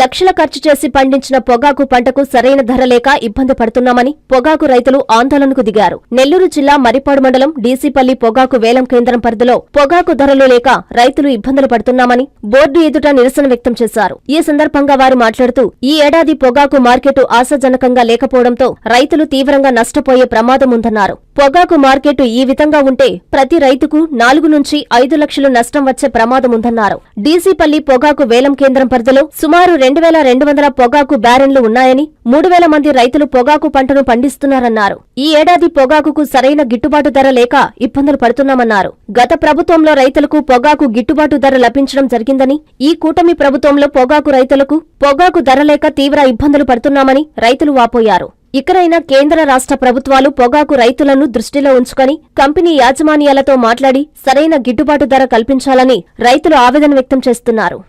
లక్షల ఖర్చు చేసి పండించిన పొగాకు పంటకు సరైన ధర లేక ఇబ్బంది పడుతున్నామని పొగాకు రైతులు ఆందోళనకు దిగారు. నెల్లూరు జిల్లా మరిపాడు మండలం డీసీపల్లి పొగాకు వేలం కేంద్రం పరిధిలో పొగాకు ధరలు లేక రైతులు ఇబ్బందులు పడుతున్నామని బోర్డు ఎదుట నిరసన వ్యక్తం చేశారు. ఈ సందర్భంగా వారు మాట్లాడుతూ ఈ ఏడాది పొగాకు మార్కెట్ ఆశాజనకంగా లేకపోవడంతో రైతులు తీవ్రంగా నష్టపోయే ప్రమాదం ఉందన్నారు. పొగాకు మార్కెట్ ఈ విధంగా ఉంటే ప్రతి రైతుకు 4 నుంచి 5 లక్షలు నష్టం వచ్చే ప్రమాదం ఉందన్నారు. డీసీపల్లి పొగాకు వేలం కేంద్రం పరిధిలో సుమారు 2200 పొగాకు బ్యారెన్లు ఉన్నాయని 3000 మంది రైతులు పొగాకు పంటను పండిస్తున్నారన్నారు. ఈ ఏడాది పొగాకుకు సరైన గిట్టుబాటు ధర లేక ఇబ్బందులు పడుతున్నామన్నారు. గత ప్రభుత్వంలో రైతులకు పొగాకు గిట్టుబాటు ధర లభించడం జరిగిందని, ఈ కూటమి ప్రభుత్వంలో పొగాకు రైతులకు పొగాకు ధర లేక తీవ్ర ఇబ్బందులు పడుతున్నామని రైతులు వాపోయారు. ఇకనైనా కేంద్ర రాష్ట్ర ప్రభుత్వాలు పొగాకు రైతులను దృష్టిలో ఉంచుకొని కంపెనీ యాజమాన్యాలతో మాట్లాడి సరైన గిట్టుబాటు ధర కల్పించాలని రైతులు ఆవేదన వ్యక్తం చేస్తున్నారు.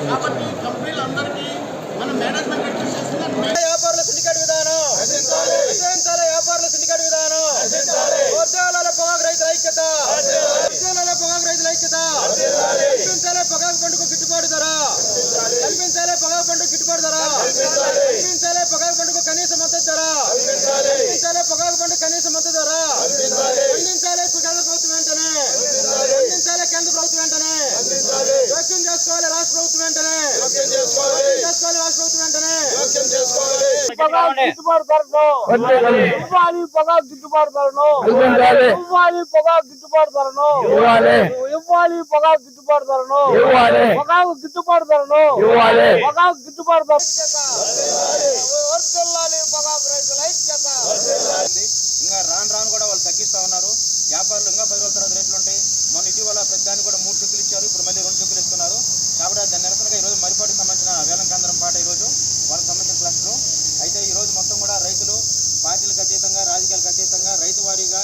కాబట్టి కంపెనీలందరికీ మన మేనేజ్మెంట్ అడ్జస్ట్ చేస్తున్నాం. వ్యాపారుల సిండికేట్ విధానం రచించాలి. వ్యాపారుల సిండికేట్ విధానం వర్ధిల్లాలి. పొగాకు రైతుల ఐక్యత వర్ధిల్లాలి. పొగాకు రైతుల ఐక్యత కల్పించాలి. పొగాకు పంటకు గిట్టుబాటు ధర కల్పించాలి. పొగాకు పంటకు గిట్టుబాటు ధర కల్పించాలి. పొగాకు పంటకు కనీస మద్దతు ధర కల్పించాలి. పొగాకు పంటకు కనీస మద్దతు ధర పండించాలి. కేంద్ర ప్రభుత్వం వెంటనే పండించాలి. కేంద్ర ప్రభుత్వం వెంటనే జోక్యం చేసుకోవాలి. రాష్ట్ర ప్రభుత్వం వెంటనే చేసుకోవాలి. రాష్ట్ర ప్రభుత్వం వెంటనే పొగాకు గిట్టుబాటు ధరను ఇవ్వాలి. పొగాకు గిట్టుబాటు ధరను ఇవ్వాలి. పొగాకు గిట్టుబాటు ధరను ఇవ్వాలి. పొగాకు గిట్టుబాటు ధరను పొగాకు గిట్టుబాటు ధరను పొగాకు గిట్టుబాటు ధర వర్ధిల్లాలి. పొగాకు రైతుల ఐక్యత. ఇంకా రాను కూడా వాళ్ళు తగ్గిస్తా ఉన్నారు. వ్యాపారులు ఇంకా 10 రోజుల తర్వాత రేట్లు ఉంటాయి. మొన్న ఇటీవల ప్రతిదాన్ని కూడా 3 చెక్కులు ఇచ్చారు. ఇప్పుడు మళ్ళీ 2 చెక్కులు ఇస్తున్నారు. కాబట్టి దాని నిరసనగా ఈరోజు మరిపాటికి సంబంధించిన వేలం కేంద్రం పాట ఈరోజు వాళ్ళకి సంబంధించిన క్లస్టర్. అయితే ఈరోజు మొత్తం కూడా రైతులు పార్టీలకు అతీతంగా రాజకీయాలకు అతీతంగా రైతు వారీగా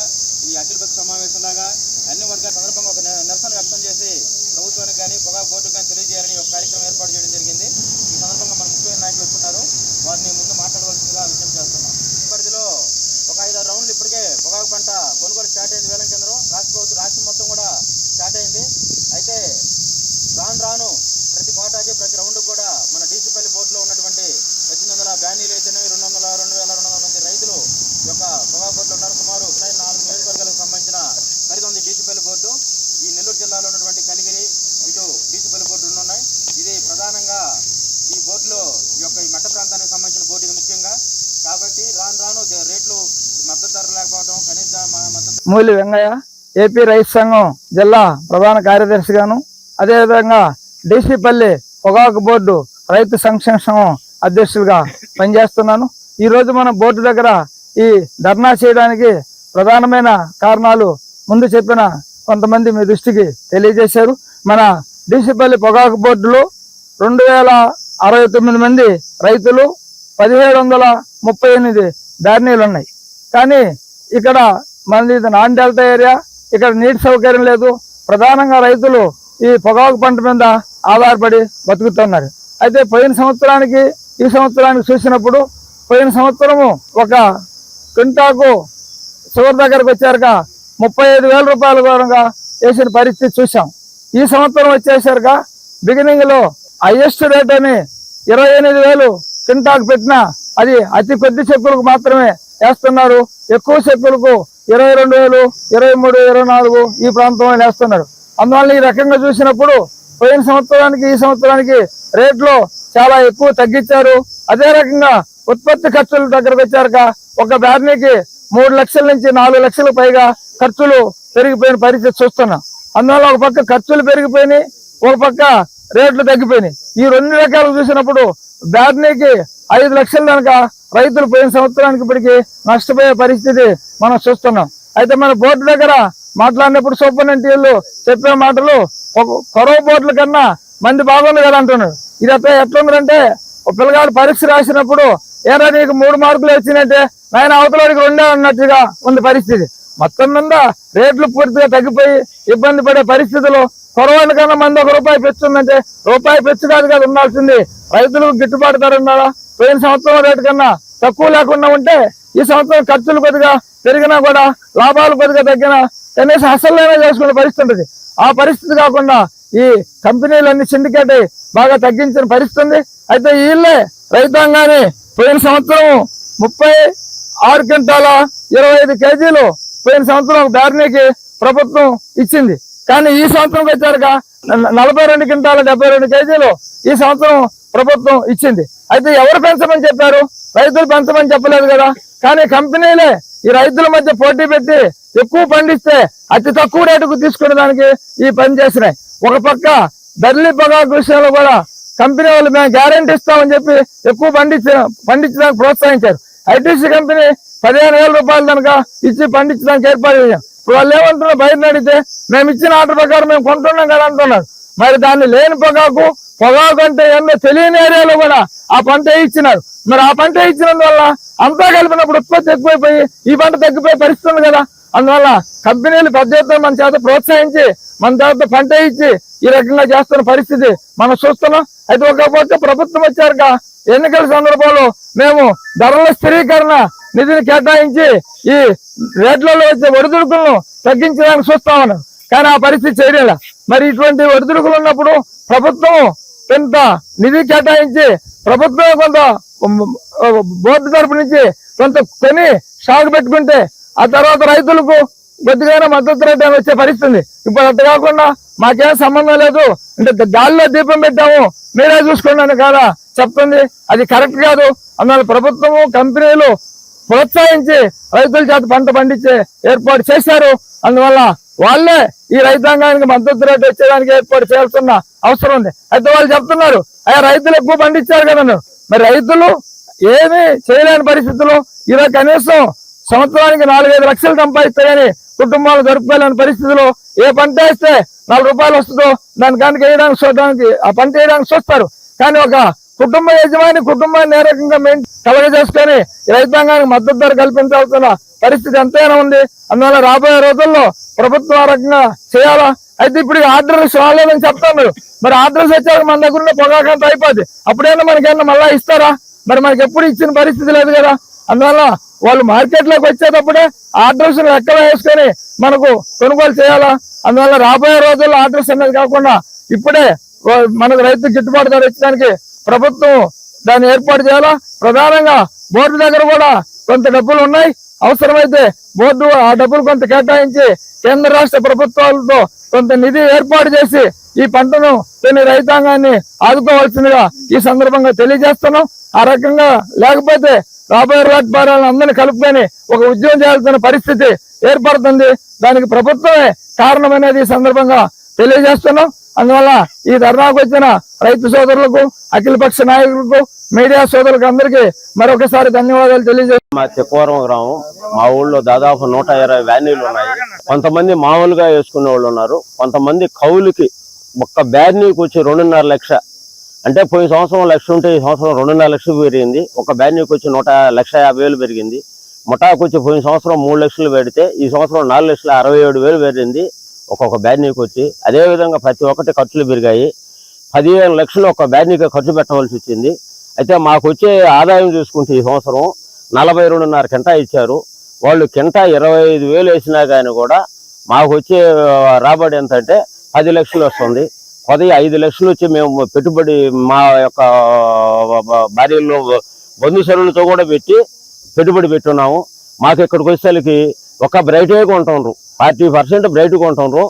ఈ అఖిలపక్ష సమావేశంలాగా అన్ని వర్గాల సందర్భంగా ఒక నిరసన వ్యక్తం చేసి ప్రభుత్వానికి కానీ పొగాకు బోర్డుకు కానీ తెలియజేయాలని ఒక కార్యక్రమం ఏర్పాటు చేయడం జరిగింది. ఈ సందర్భంగా మన ముఖ్యమైన నాయకులు వస్తున్నారు. వారిని ముందు మాట్లాడవలసిందిగా విజ్ఞప్తి చేస్తున్నాం. పరిధిలో ఒక 5-6 రౌండ్లు ఇప్పటికే పొగాకు పంట కొనుగోలు స్టార్ట్ అయింది. వేలం కేంద్రం రాష్ట్రం మొత్తం కూడా స్టార్ట్ అయింది. అయితే రాను ప్రతి కోటాకి ప్రతి రౌండ్ కూడా మన డీసీపల్లి బోర్డులో ఉన్నటువంటి 1800 బ్యానీలు అయితేనే 2200 మంది రైతులు యొక్క పొగాకు బోర్డులో ఉన్నారు. సుమారు 4 నియోజకవర్గాలకు సంబంధించిన పరిధి ఉంది డీసీపల్లి బోర్డు. ఈ నెల్లూరు జిల్లాలో ఉన్నటువంటి కలిగిరి ఇటు డీసీపల్లి బోర్డులు ఉన్నాయి. ఇది ప్రధానంగా ఈ బోర్డులో ఈ మట్ట ప్రాంతానికి సంబంధించిన బోర్డు ఇది ముఖ్యంగా. కాబట్టి రాను రేట్లు మద్దతు ధర లేకపోవడం కనీస మద్దతు. మూలి వెంగయ్య, ఏపీ రైతు సంఘం జిల్లా ప్రధాన కార్యదర్శిగాను, అదేవిధంగా డీసీపల్లి పొగాకు బోర్డు రైతు సంక్షేమ సంఘం అధ్యక్షులుగా పనిచేస్తున్నాను. ఈరోజు మన బోర్డు దగ్గర ఈ ధర్నా చేయడానికి ప్రధానమైన కారణాలు ముందు చెప్పిన కొంతమంది మీ దృష్టికి తెలియజేశారు. మన డీసీపల్లి పొగాకు బోర్డులో 2069 మంది రైతులు 1738 బ్యార్నీలు ఉన్నాయి. కానీ ఇక్కడ మనది నాన్ డెల్టా ఏరియా, ఇక్కడ నీటి సౌకర్యం లేదు. ప్రధానంగా రైతులు ఈ పొగాకు పంట మీద ఆధారపడి బతుకుతున్నారు. అయితే పోయిన సంవత్సరానికి ఈ సంవత్సరానికి చూసినప్పుడు పోయిన సంవత్సరము ఒక క్వింటాకు చివరి దగ్గరకు వచ్చారుగా 35,000 రూపాయలు కూడా వేసిన పరిస్థితి చూసాం. ఈ సంవత్సరం వచ్చేసరిగా బిగినింగ్ లో హైయెస్ట్ రేట్ అని 28,000 క్వింటాకు పెట్టినా అది అతి కొద్ది చెక్కులకు మాత్రమే వేస్తున్నారు. ఎక్కువ చెక్కులకు 22,000, 23, 24 ఈ ప్రాంతంలో వేస్తున్నారు. అందువల్ల ఈ రకంగా చూసినప్పుడు పోయిన సంవత్సరానికి ఈ సంవత్సరానికి రేట్లు చాలా ఎక్కువ తగ్గించారు. అదే రకంగా ఉత్పత్తి ఖర్చుల దగ్గరకు వచ్చాక ఒక బ్యార్నీకి 3 లక్షల నుంచి 4 లక్షలకు పైగా ఖర్చులు పెరిగిపోయిన పరిస్థితి చూస్తున్నాం. అందువల్ల ఒక పక్క ఖర్చులు పెరిగిపోయినాయి, ఒక పక్క రేట్లు తగ్గిపోయినాయి. ఈ 2 రకాలు చూసినప్పుడు బ్యార్నీకి 5 లక్షల కనుక రైతులు పోయిన సంవత్సరానికి ఇప్పటికి నష్టపోయే పరిస్థితి మనం చూస్తున్నాం. అయితే మన బోర్డు దగ్గర మాట్లాడినప్పుడు సూపరింటెండెంట్లు చెప్పే మాటలు కొరవ బోర్డుల కన్నా మంది బాగుంది కదా అంటున్నాడు. ఇది ఎట్లుందంటే ఒక పిల్లగాడు పరీక్ష రాసినప్పుడు ఏరా నీకు 3 మార్కులు వచ్చినట్టే నాయన అవతలడికి 2 అన్నట్టుగా ఉంది పరిస్థితి. మొత్తం మీద రేట్లు పూర్తిగా తగ్గిపోయి ఇబ్బంది పడే పరిస్థితులు కొరవాళ్ళ కన్నా మంది ₹1 పెంచుందంటే రూపాయి పెంచు కాదు కదా ఉండాల్సింది. రైతులకు గిట్టుబాటు ధర ఉండాలా. పోయిన సంవత్సరం రేటు కన్నా తక్కువ లేకుండా ఉంటే ఈ సంవత్సరం ఖర్చులు కొద్దిగా పెరిగినా కూడా లాభాలు కొద్దిగా తగ్గినా కనీసం అసలైనా చేసుకునే పరిస్థితి ఉంటుంది. ఆ పరిస్థితి కాకుండా ఈ కంపెనీలన్నీ సిండికేట్ బాగా తగ్గించిన పరిస్థితి. అయితే వీళ్ళే రైతాంగాన్ని పోయిన సంవత్సరం 36 క్వింటాల 25 కేజీలు పోయిన సంవత్సరం బ్యార్నీకి ప్రభుత్వం ఇచ్చింది. కానీ ఈ సంవత్సరం వచ్చారుగా 42 క్వింటాల 72 కేజీలు ఈ సంవత్సరం ప్రభుత్వం ఇచ్చింది. అయితే ఎవరు పెంచమని చెప్పారు? రైతులు పెంచమని చెప్పలేదు కదా. కానీ కంపెనీలే ఈ రైతుల మధ్య పోటీ పెట్టి ఎక్కువ పండిస్తే అతి తక్కువ రేటుకు తీసుకునే దానికి ఈ పని చేసినాయి. ఒక పక్క బెర్లీ పొగాకు విషయంలో కూడా కంపెనీ వాళ్ళు మేము గ్యారెంటీ ఇస్తామని చెప్పి ఎక్కువ పండించడానికి ప్రోత్సహించారు. ఐటీసీ కంపెనీ 15,000 రూపాయలు కనుక ఇచ్చి పండించడానికి ఏర్పాటు చేశాం. ఇప్పుడు వాళ్ళు ఏమంటున్నారు? బయట అడిగితే మేము ఇచ్చిన ఆర్డర్ ప్రకారం మేము కొంటున్నాం కదా అంటున్నారు. మరి దాన్ని లేని పొగాకు అంటే ఏందో తెలియని ఏరియాలో కూడా ఆ పంట ఇచ్చినారు. మరి ఆ పంట ఇచ్చినందువల్ల అంతా కలిపినప్పుడు ఉత్పత్తి ఎక్కువైపోయి ఈ పంట తగ్గిపోయే పరిస్థితి ఉంది కదా. అందువల్ల కంపెనీలు పెద్ద ఎత్తున మన చేత ప్రోత్సహించి మన చేత పంట ఇచ్చి ఈ రకంగా చేస్తున్న పరిస్థితి మనం చూస్తున్నాం. అయితే ఒక్కపోతే ప్రభుత్వం వచ్చాక ఎన్నికల సందర్భంలో మేము ధరల స్థిరీకరణ నిధిని కేటాయించి ఈ రేట్లలో వచ్చే ఒడిదుడుకులను తగ్గించడానికి చూస్తామన్నారు. కానీ ఆ పరిస్థితి చేయలేదు. మరి ఇటువంటి ఒడిదుడుకులు ఉన్నప్పుడు ప్రభుత్వం కొంత నిధి కేటాయించి ప్రభుత్వం కొంత బోర్డు తరపు నుంచి కొంత కొని స్టాక్ పెట్టుకుంటే ఆ తర్వాత రైతులకు కొద్దిగా మద్దతు రేటు వచ్చే పరిస్థితి. ఇప్పుడు అట్లా కాకుండా మాకేం సంబంధం లేదు అంటే గాలిలో దీపం పెట్టాము మీరే చూసుకోండి కాదా చెప్తుంది. అది కరెక్ట్ కాదు. అందువల్ల ప్రభుత్వము కంపెనీలు ప్రోత్సహించి రైతుల చేత పంట పండించే ఏర్పాటు చేశారు. అందువల్ల వాళ్ళే ఈ రైతాంగానికి మద్దతు రేటు వచ్చేదానికి ఏర్పాటు చేయాల్సిన అవసరం ఉంది. అయితే వాళ్ళు చెప్తున్నారు అయ్యా రైతులు ఎక్కువ పండించారు కదా. మరి రైతులు ఏమీ చేయలేని పరిస్థితుల్లో ఈరోజు కనీసం సంవత్సరానికి 4-5 లక్షలు సంపాదిస్తాయని కుటుంబాలు జరుపుకోలేని పరిస్థితుల్లో ఏ పంట వేస్తే ₹4 వస్తుందో దాని కనుక వేయడానికి చూడడానికి ఆ పంట వేయడానికి చూస్తారు. కానీ ఒక కుటుంబ యజమాని కుటుంబాన్ని ఏ రకంగా కలగజేసుకొని రైతాంగానికి మద్దతు ధర కల్పించాల్సిన పరిస్థితి ఎంతైనా ఉంది. అందువల్ల రాబోయే రోజుల్లో ప్రభుత్వం ఆ రకంగా చేయాలా. అయితే ఇప్పుడు ఆర్డర్స్ రాలేదని చెప్తాను. మరి ఆర్డర్స్ వచ్చాక మన దగ్గర ఉన్న పొగాకంతా అయిపోద్ది. అప్పుడైనా మనకేమన్నా మళ్ళా ఇస్తారా? మరి మనకి ఎప్పుడు ఇచ్చిన పరిస్థితి లేదు కదా. అందువల్ల వాళ్ళు మార్కెట్లోకి వచ్చేటప్పుడే ఆర్డర్స్ ఎక్కడ వేసుకొని మనకు కొనుగోలు చేయాలా. అందువల్ల రాబోయే రోజుల్లో ఆర్డర్స్ అనేది కాకుండా ఇప్పుడే మనకు రైతు గిట్టుబాటు ధర ఇచ్చడానికి ప్రభుత్వం దాన్ని ఏర్పాటు చేయాలా. ప్రధానంగా బోర్డు దగ్గర కూడా కొంత డబ్బులు ఉన్నాయి. అవసరమైతే బోర్డు ఆ డబ్బులు కొంత కేటాయించి కేంద్ర రాష్ట్ర ప్రభుత్వాలతో కొంత నిధి ఏర్పాటు చేసి ఈ పంటను కొన్ని రైతాంగాన్ని ఆదుకోవాల్సిందిగా ఈ సందర్భంగా తెలియజేస్తున్నాం. ఆ రకంగా లేకపోతే రాబోయే రాజభారాలను అందరినీ కలుపుకొని ఒక ఉద్యమం చేయాల్సిన పరిస్థితి ఏర్పడుతుంది. దానికి ప్రభుత్వమే కారణమనేది ఈ సందర్భంగా తెలియజేస్తున్నాం. అందువల్ల ఈ ధర్నాకు వచ్చిన రైతు సోదరులకు అఖిలపక్ష నాయకులకు మీడియా సోదరులకు అందరికీ మరొకసారి ధన్యవాదాలు తెలియజేస్తున్నాం. మా చెక్కవరం గ్రామం మా ఊళ్ళో దాదాపు 120 వ్యాన్లు ఉన్నాయి. కొంతమంది మామూలుగా వేసుకునే వాళ్ళు ఉన్నారు. కొంతమంది కౌలుకి ఒక్క బ్యానీకి వచ్చి 2.5 లక్ష అంటే పోయిన సంవత్సరం 1 లక్ష ఉంటే ఈ సంవత్సరం 2.5 లక్షలు పెరిగింది. ఒక బ్యానీకి వచ్చి 1,50,000 పెరిగింది. ముఠాకు వచ్చి పోయిన సంవత్సరం 3 లక్షలు పెడితే ఈ సంవత్సరం 4,67,000 పెరిగింది ఒక్కొక్క బ్యానీకి వచ్చి. అదేవిధంగా ప్రతి ఒక్కటి ఖర్చులు పెరిగాయి. 15 లక్షలు ఒక బ్యానీకి ఖర్చు పెట్టవలసి వచ్చింది. అయితే మాకు వచ్చే ఆదాయం చూసుకుంటే ఈ సంవత్సరం 42.5 కింటా ఇచ్చారు. వాళ్ళు కింటా 25,000 వేసినా కానీ కూడా మాకు వచ్చే రాబడి ఎంత అంటే 10 లక్షలు వస్తుంది. 5 లక్షలు వచ్చి మేము పెట్టుబడి మా యొక్క భార్యల్లో బంధు సరులతో కూడా పెట్టి పెట్టుబడి పెట్టున్నాము. మాకు ఇక్కడికి వచ్చేసరికి ఒక బ్రైటే కొంటున్నారు. 40% బ్రైట్ కొంటున్నారు.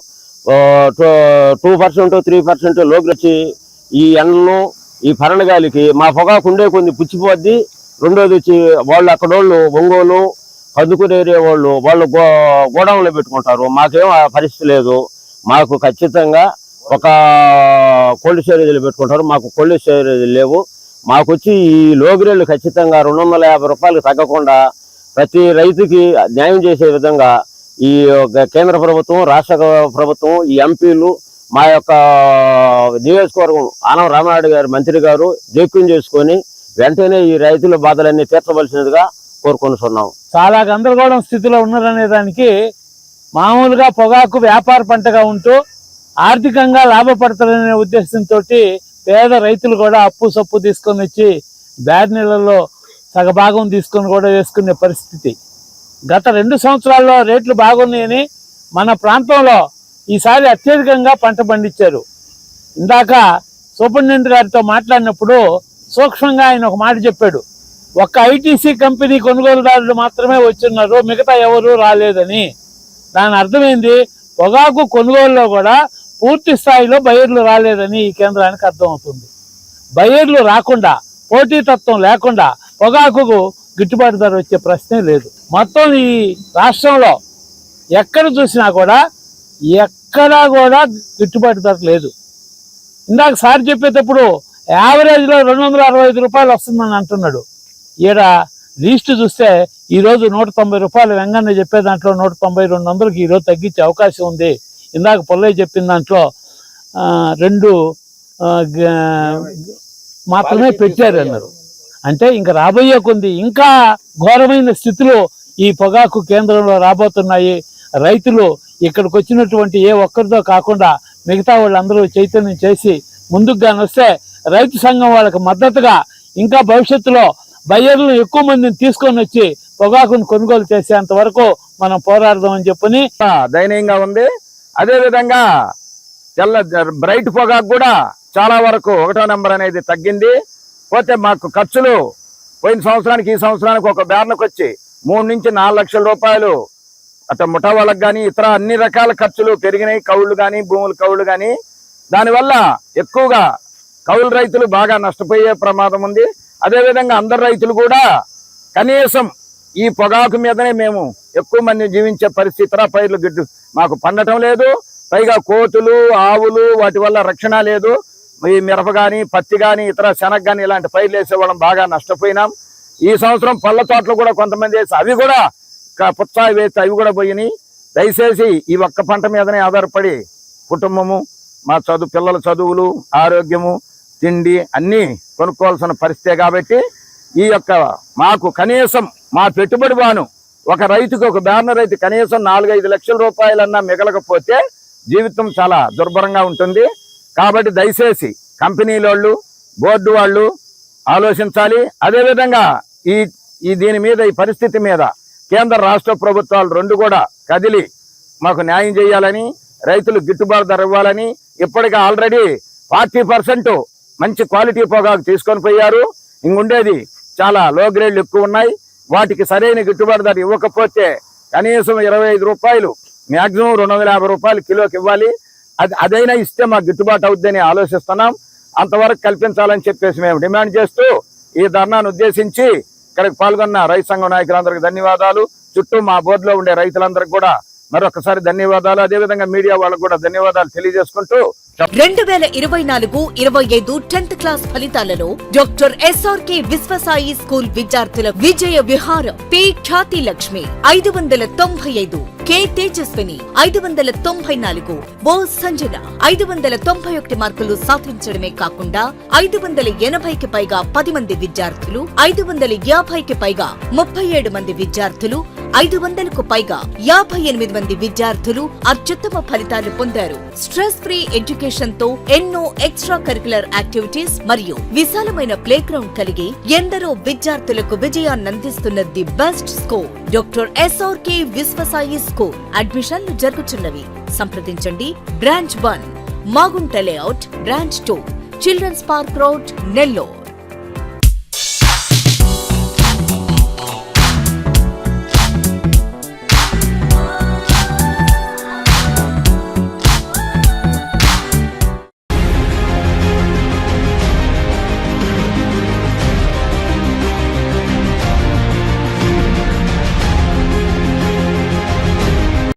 2% 3% లోకి వచ్చి ఈ ఎండను ఈ పరణగాలికి మా పొగాకు ఉండే కొన్ని పుచ్చిపోద్ది. రెండోది వచ్చి వాళ్ళు అక్కడోళ్ళు ఒంగోలు కందుకూరు ఏరియా వాళ్ళు గోడౌన్లో పెట్టుకుంటారు. మాకేం ఆ పరిస్థితి లేదు. మాకు ఖచ్చితంగా ఒక కోల్డ్ స్టోరేజీలు పెట్టుకుంటారు. మాకు కోల్డ్ స్టోరేజీలు లేవు. మాకు వచ్చి ఈ లోగిరేళ్ళు ఖచ్చితంగా 250 రూపాయలకు తగ్గకుండా ప్రతి రైతుకి న్యాయం చేసే విధంగా ఈ కేంద్ర ప్రభుత్వం, రాష్ట్ర ప్రభుత్వం, ఈ ఎంపీలు, మా యొక్క నియోజకవర్గం ఆనం రామారెడ్డి గారు మంత్రి గారు జోక్యం చేసుకొని వెంటనే ఈ రైతుల బాధలన్నీ తీర్చవలసినదిగా కోరుకుంటున్నాం. చాలా గందరగోళం స్థితిలో ఉన్నారనే దానికి మామూలుగా పొగాకు వ్యాపార పంటగా ఉంటూ ఆర్థికంగా లాభపడతారనే ఉద్దేశంతో పేద రైతులు కూడా అప్పు సప్పు తీసుకొని వచ్చి బ్యాడ్ నీళ్ళల్లో సగభాగం తీసుకొని కూడా వేసుకునే పరిస్థితి. గత 2 సంవత్సరాల్లో రేట్లు బాగున్నాయని మన ప్రాంతంలో ఈసారి అత్యధికంగా పంట పండించారు. ఇందాక సూపరింటెండెంట్ గారితో మాట్లాడినప్పుడు సూక్ష్మంగా ఆయన ఒక మాట చెప్పాడు, ఒక్క ఐటీసీ కంపెనీ కొనుగోలుదారులు మాత్రమే వచ్చున్నారు, మిగతా ఎవరు రాలేదని. దాని అర్థమైంది, పొగాకు కొనుగోలులో కూడా పూర్తి స్థాయిలో బయర్లు రాలేదని ఈ కేంద్రానికి అర్థమవుతుంది. బయర్లు రాకుండా, పోటీతత్వం లేకుండా పొగాకుకు గిట్టుబాటు ధర వచ్చే ప్రశ్నే లేదు. మొత్తం ఈ రాష్ట్రంలో ఎక్కడ చూసినా కూడా ఎక్కడా కూడా గిట్టుబాటు ధర లేదు. ఇందాక సార్ చెప్పేటప్పుడు యావరేజ్లో 265 రూపాయలు వస్తుందని అంటున్నాడు. ఈడ లీస్ట్ చూస్తే ఈరోజు 190 రూపాయలు. వెంగన్న చెప్పే దాంట్లో 190-200కి ఈరోజు తగ్గించే అవకాశం ఉంది. ఇందాక పొల్లయ్య చెప్పిన దాంట్లో 2 మాత్రమే పెట్టారు అన్నారు. అంటే ఇంకా రాబోయే కొంది ఇంకా ఘోరమైన స్థితిలో ఈ పొగాకు కేంద్రంలో రాబోతున్నాయి. రైతులు ఇక్కడికి వచ్చినటువంటి ఏ ఒక్కరితో కాకుండా మిగతా వాళ్ళందరూ చైతన్యం చేసి ముందుకు వస్తే రైతు సంఘం వాళ్ళకి మద్దతుగా ఇంకా భవిష్యత్తులో బయ్యర్లను ఎక్కువ మందిని తీసుకొని వచ్చి పొగాకును కొనుగోలు చేసేంత వరకు మనం పోరాడదామని చెప్పని దయనీయంగా ఉంది. అదే విధంగా బ్రైట్ పొగాకు కూడా చాలా వరకు 1వ నెంబర్ అనేది తగ్గింది. పోతే మాకు ఖర్చులు పోయిన సంవత్సరానికి ఈ సంవత్సరానికి ఒక బ్యార్లకు వచ్చి 3 నుంచి 4 లక్షల రూపాయలు అట్లా ముఠా వాళ్ళకి కానీ ఇతర అన్ని రకాల ఖర్చులు పెరిగినాయి. కౌళ్ళు కానీ, భూముల కౌళ్ళు కానీ. దానివల్ల ఎక్కువగా కౌలు రైతులు బాగా నష్టపోయే ప్రమాదం ఉంది. అదేవిధంగా అందరు రైతులు కూడా కనీసం ఈ పొగాకు మీదనే మేము ఎక్కువ మంది జీవించే పరిస్థితి. ఇతర పైర్లు గిడ్డు మాకు పండటం లేదు. పైగా కోతులు, ఆవులు వాటి వల్ల రక్షణ లేదు. ఈ మిరప కానీ, పత్తి కానీ, ఇతర శనగ కానీ ఇలాంటి పైర్లు వేసేవాళ్ళం బాగా నష్టపోయినాం. ఈ సంవత్సరం పళ్ళ తోటలు కూడా కొంతమంది వేసి అవి కూడా పుచ్చాయి వేస్తే అవి కూడా పోయినాయి. దయచేసి ఈ ఒక్క పంట మీదనే ఆధారపడి కుటుంబము, మా పిల్లల చదువులు, ఆరోగ్యము, తిండి అన్నీ కొనుక్కోవాల్సిన పరిస్థితే. కాబట్టి ఈ యొక్క మాకు కనీసం మా పెట్టుబడి బాను ఒక రైతుకు, ఒక బ్యానర్ రైతు కనీసం 4-5 లక్షల రూపాయలన్నా మిగలకపోతే జీవితం చాలా దుర్భరంగా ఉంటుంది. కాబట్టి దయచేసి కంపెనీలోళ్ళు, బోర్డు వాళ్ళు ఆలోచించాలి. అదేవిధంగా ఈ దీని మీద, ఈ పరిస్థితి మీద కేంద్ర రాష్ట్ర ప్రభుత్వాలు 2 కూడా కదిలి మాకు న్యాయం చేయాలని, రైతులు గిట్టుబాటు ధర ఇవ్వాలని. ఇప్పటికే ఆల్రెడీ 40% మంచి క్వాలిటీ పొగాకు తీసుకొని పోయారు. ఇంగుండేది చాలా లో గ్రేడ్లు ఎక్కువ ఉన్నాయి. వాటికి సరైన గిట్టుబాటు ధర ఇవ్వకపోతే కనీసం 25 రూపాయలు, మ్యాక్సిమం 250 రూపాయలు కిలోకి ఇవ్వాలి. అదైనా ఇస్తే మాకు గిట్టుబాటు అవుద్దని ఆలోచిస్తున్నాం. అంతవరకు కల్పించాలని చెప్పేసి మేము డిమాండ్ చేస్తూ ఈ ధర్నాను ఉద్దేశించి ఇక్కడికి పాల్గొన్న రైతు సంఘం నాయకులందరికీ ధన్యవాదాలు. చుట్టూ మా బోర్డులో ఉండే రైతులందరికీ కూడా మరొకసారి ధన్యవాదాలు. అదేవిధంగా మీడియా వాళ్ళకు కూడా ధన్యవాదాలు తెలియజేసుకుంటూ 2024-25 10th క్లాస్ ఫలితాలలో డాక్టర్ ఎస్ఆర్కే విశ్వసాయి స్కూల్ విద్యార్థుల విజయ విహారం. పి ఖ్యాతి లక్ష్మి 595, కె తేజస్విని 594, ఓ సంజన 591 మార్కులు సాధించడమే కాకుండా 580కి పైగా 10 మంది విద్యార్థులు, 550కి పైగా 37 మంది విద్యార్థులు, 500కు పైగా 58 మంది విద్యార్థులు అత్యుత్తమ ఫలితాలు పొందారు. స్ట్రెస్ ఫ్రీ ఎడ్యుకేషన్ తో ఎన్నో ఎక్స్ట్రా కరికులర్ యాక్టివిటీస్ మరియు విశాలమైన ప్లే గ్రౌండ్ కలిగి ఎందరో విద్యార్థులకు విజయాన్నందిస్తున్న the best school doctor SRK Vishwasai school. అడ్మిషన్లు జరుగుతున్నవి. సంప్రదించండి. Branch 1 Magunta layout, branch 2 children's park road, Nellore.